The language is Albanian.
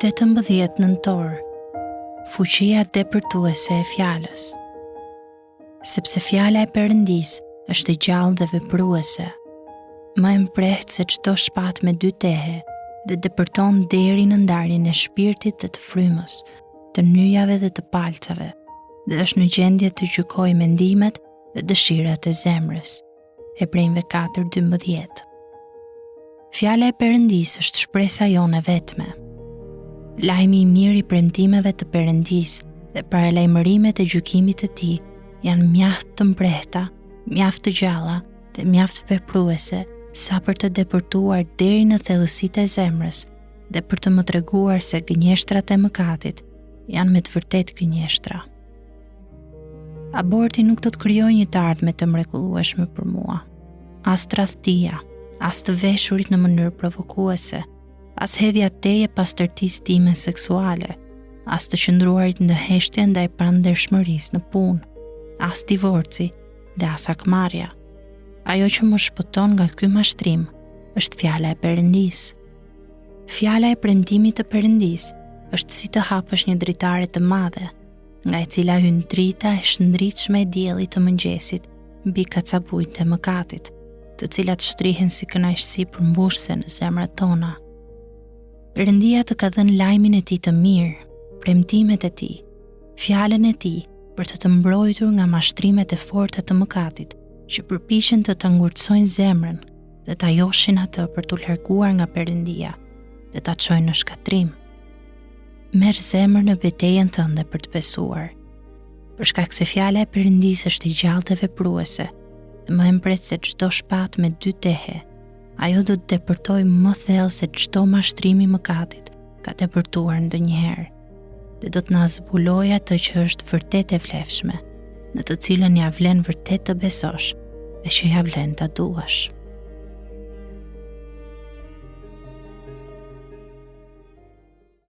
18 nëntor, fuqia depërtuese e fjalës. Sepse fjala e Perëndis është e gjallë dhe vepruese, më e mprehtë se çdo shpatë me 2 tehe dhe depërton deri në ndarjen e shpirtit dhe të frymës, të nyjave dhe të palcave, dhe është në gjendje të gjykojë mendimet dhe dëshirat e zemrës. Hebrejve 4:12. Fjala e Perëndis është shpresa jone vetme. Lajmi i mirë i premtimeve të Perëndis dhe paralajmërimet e gjykimit të tij janë mjaft të mprehta, mjaft të gjalla dhe mjaft vepruese sa për të depërtuar deri në thellësitë e zemrës dhe për të më treguar se gënjeshtrat e mëkatit janë me të vërtetë gënjeshtra. Aborti nuk do të krijojë një të ardhme të mrekullueshme për mua. As tradhtia, as të veshurit në mënyrë provokuese, as hedhja teje pastërtisë time seksuale, as të qëndruarit në heshtje ndaj prandershmërisë në punë, as divorci dhe as akmarrja. Ajo që më shpëton nga ky mashtrim është fjala e Perëndis. Fjala e premtimit të Perëndis është si të hapësh një dritare të madhe, nga e cila hyn drita e shëndritshme e diellit të mëngjesit mbi kacabujt e mëkatit, të cilat shtrihen si kënaqësi përmbushse në zemrat tona. Perëndia të ka dhënë lajmin e tij të mirë, premtimet e tij, fjalën e tij për të mbrojtur nga mashtrimet e forta të mëkatit, që përpiqen të ta ngurtësojnë zemrën dhe ta joshin atë për t'u larguar nga Perëndia dhe ta çojnë në shkatrim. Merr zemër në betejën tënde për të besuar. Për shkak se fjala e Perëndis është e gjallë dhe vepruese, dhe më e mprehtë se çdo shpatë me 2 tehe, ajo do të depërtojë më thellë se çdo mashtrim i mëkatit ka depërtuar ndonjëherë, dhe do të na zbulojë atë që është vërtet e vlefshme, në të cilën ja vlen vërtet të besosh dhe që ja vlen ta duash.